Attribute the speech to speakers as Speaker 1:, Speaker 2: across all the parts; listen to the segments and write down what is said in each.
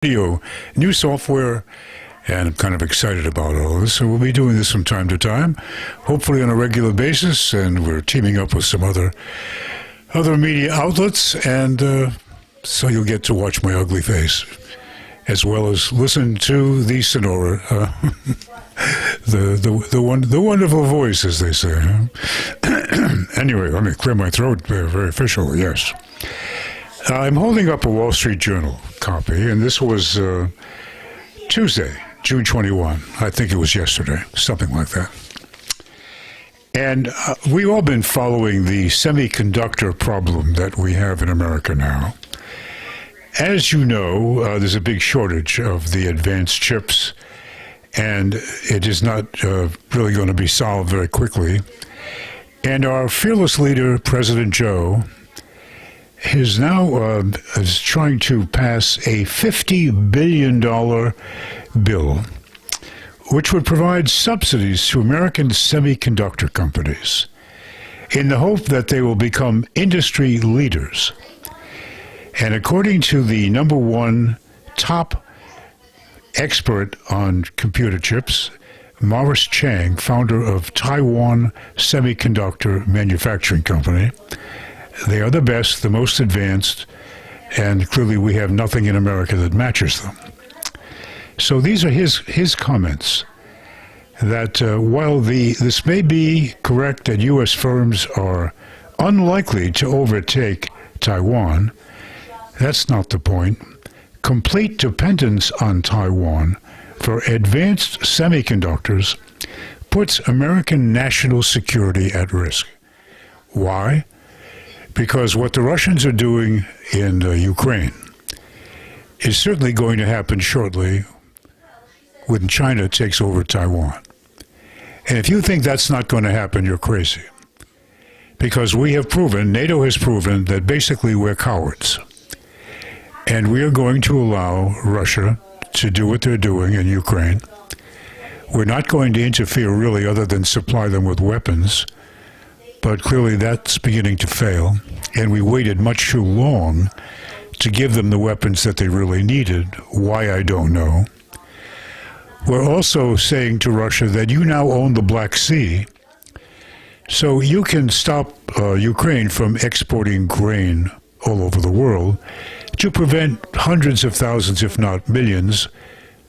Speaker 1: Video, new software, and I'm kind of excited about all this. So we'll be doing this from time to time, hopefully on a regular basis, and we're teaming up with some other media outlets, and so you'll get to watch my ugly face, as well as listen to the Sonora, the wonderful voice, as they say. Anyway, let me clear my throat. Very official, yes. I'm holding up a Wall Street Journal copy, and this was Tuesday, June 21. I think it was yesterday, something like that. And we've all been following the semiconductor problem that we have in America now. As you know, there's a big shortage of the advanced chips, and it is not really going to be solved very quickly. And our fearless leader, President Joe, is now is trying to pass a $50 billion bill, which would provide subsidies to American semiconductor companies in the hope that they will become industry leaders. And according to the number one top expert on computer chips, Morris Chang, founder of Taiwan Semiconductor Manufacturing Company, they are the best, the most advanced, and clearly we have nothing in America that matches them. So these are his comments, that while this may be correct that U.S. firms are unlikely to overtake Taiwan, that's not the point. Complete dependence on Taiwan for advanced semiconductors puts American national security at risk. Why? Because what the Russians are doing in Ukraine is certainly going to happen shortly when China takes over Taiwan. And if you think that's not going to happen, you're crazy. Because we have proven, NATO has proven, that basically we're cowards. And we are going to allow Russia to do what they're doing in Ukraine. We're not going to interfere really other than supply them with weapons. But clearly that's beginning to fail, and we waited much too long to give them the weapons that they really needed. Why, I don't know. We're also saying to Russia that you now own the Black Sea, so you can stop Ukraine from exporting grain all over the world to prevent hundreds of thousands, if not millions,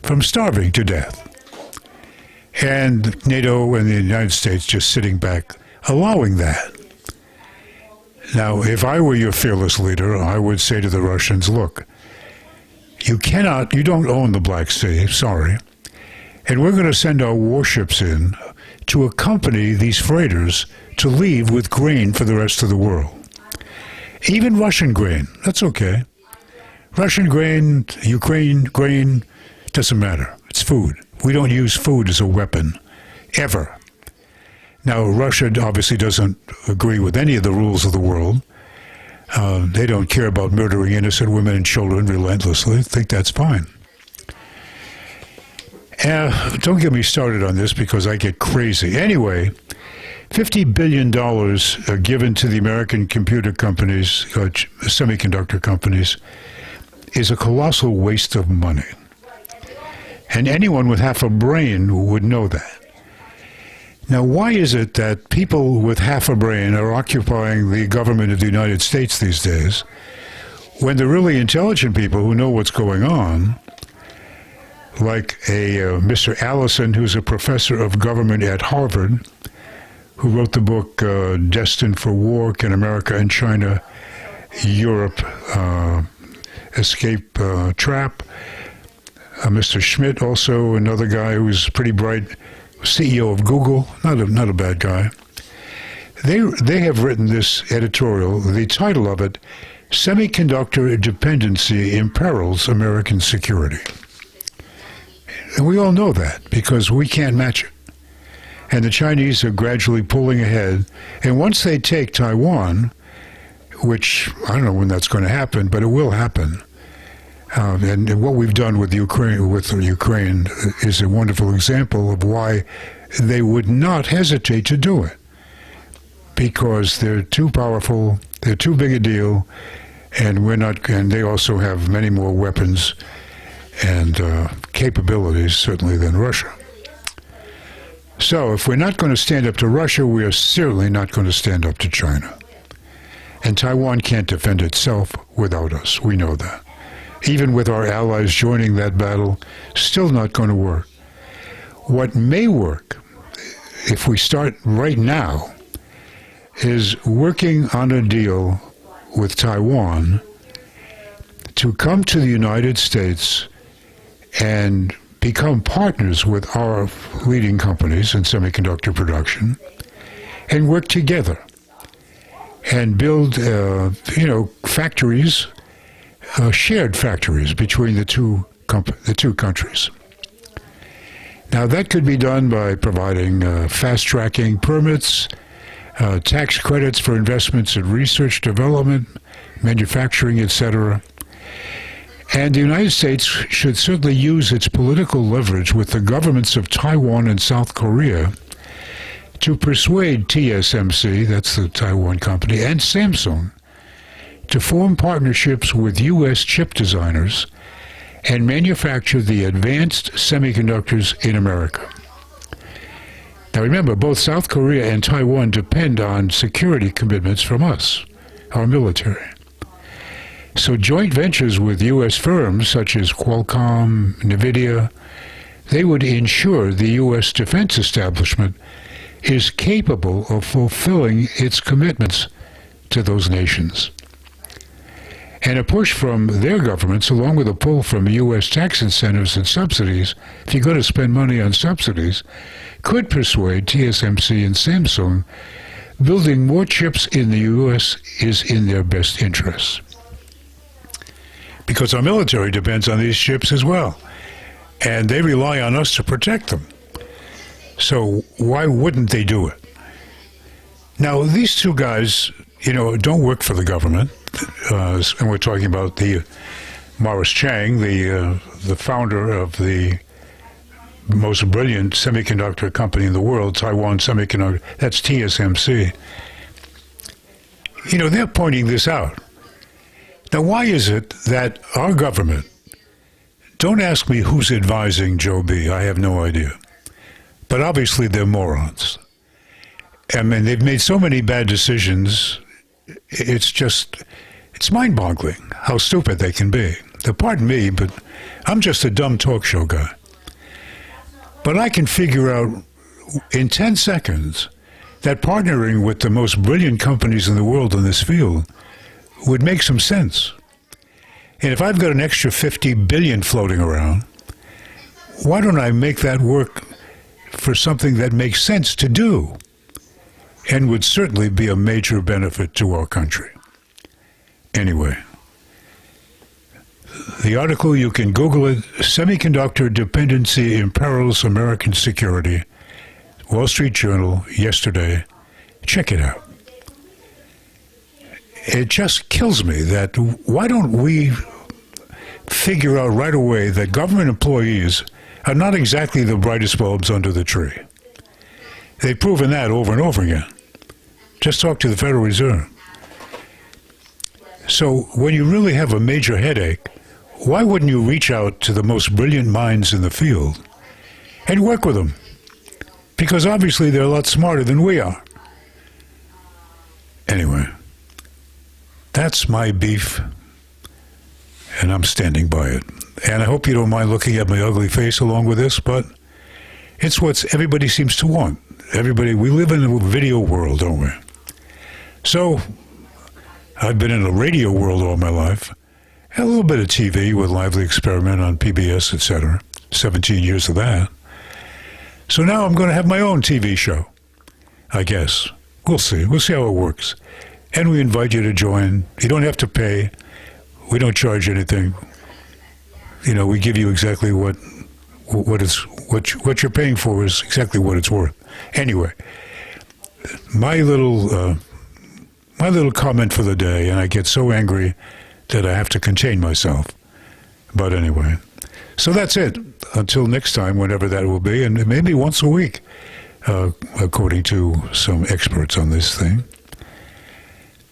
Speaker 1: from starving to death. And NATO and the United States just sitting back allowing that. Now, if I were your fearless leader, I would say to the Russians, look, you don't own the Black Sea, sorry, and we're going to send our warships in to accompany these freighters to leave with grain for the rest of the world. Even Russian grain, that's okay. Russian grain, Ukraine grain, doesn't matter. It's food. We don't use food as a weapon, ever. Now, Russia obviously doesn't agree with any of the rules of the world. They don't care about murdering innocent women and children relentlessly. I think that's fine. Don't get me started on this because I get crazy. Anyway, $50 billion given to the American computer companies, semiconductor companies, is a colossal waste of money. And anyone with half a brain would know that. Now, why is it that people with half a brain are occupying the government of the United States these days when the really intelligent people who know what's going on, like Mr. Allison, who's a professor of government at Harvard, who wrote the book Destined for War, Can America and China, Europe Escape Trap? Mr. Schmidt, also another guy who's pretty bright, CEO of Google, not a bad guy. They have written this editorial, the title of it, Semiconductor Dependency Imperils American Security. And we all know that because we can't match it. And the Chinese are gradually pulling ahead. And once they take Taiwan, which I don't know when that's going to happen, but it will happen. And what we've done with Ukraine is a wonderful example of why they would not hesitate to do it, because they're too powerful, they're too big a deal, and we're not. And they also have many more weapons and capabilities, certainly, than Russia. So if we're not going to stand up to Russia, we are certainly not going to stand up to China. And Taiwan can't defend itself without us. We know that. Even with our allies joining that battle, still not going to work. What may work, if we start right now, is working on a deal with Taiwan to come to the United States and become partners with our leading companies in semiconductor production and work together and build, factories, shared factories between the two countries. Now, that could be done by providing fast-tracking permits, tax credits for investments in research, development, manufacturing, etc. And the United States should certainly use its political leverage with the governments of Taiwan and South Korea to persuade TSMC, that's the Taiwan company, and Samsung to form partnerships with U.S. chip designers and manufacture the advanced semiconductors in America. Now remember, both South Korea and Taiwan depend on security commitments from us, our military. So joint ventures with U.S. firms such as Qualcomm, NVIDIA, they would ensure the U.S. defense establishment is capable of fulfilling its commitments to those nations. And a push from their governments, along with a pull from U.S. tax incentives and subsidies, if you're going to spend money on subsidies, could persuade TSMC and Samsung building more chips in the U.S. is in their best interests. Because our military depends on these chips as well, and they rely on us to protect them. So why wouldn't they do it? Now, these two guys, don't work for the government. And we're talking about the Morris Chang, the founder of the most brilliant semiconductor company in the world, Taiwan Semiconductor. That's TSMC. They're pointing this out. Now, why is it that our government, don't ask me who's advising Joe B., I have no idea. But obviously they're morons. I mean, they've made so many bad decisions, it's mind-boggling how stupid they can be. Now, pardon me, but I'm just a dumb talk show guy. But I can figure out in 10 seconds that partnering with the most brilliant companies in the world in this field would make some sense. And if I've got an extra 50 billion floating around, why don't I make that work for something that makes sense to do and would certainly be a major benefit to our country? Anyway, the article, you can Google it, Semiconductor Dependency Imperils American Security, Wall Street Journal, yesterday. Check it out. It just kills me that why don't we figure out right away that government employees are not exactly the brightest bulbs under the tree. They've proven that over and over again. Just talk to the Federal Reserve. So when you really have a major headache, why wouldn't you reach out to the most brilliant minds in the field and work with them? Because obviously they're a lot smarter than we are. Anyway, that's my beef, and I'm standing by it. And I hope you don't mind looking at my ugly face along with this, but it's what everybody seems to want. We live in a video world, don't we? So, I've been in a radio world all my life, and a little bit of TV with Lively Experiment on PBS, etc. 17 years of that. So now I'm going to have my own TV show, I guess. We'll see. We'll see how it works. And we invite you to join. You don't have to pay. We don't charge anything. We give you exactly what you're paying for is exactly what it's worth. Anyway, my little comment for the day, and I get so angry that I have to contain myself. But anyway, so that's it. Until next time, whenever that will be, and maybe once a week, according to some experts on this thing.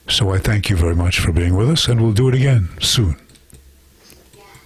Speaker 1: So I thank you very much for being with us, and we'll do it again soon.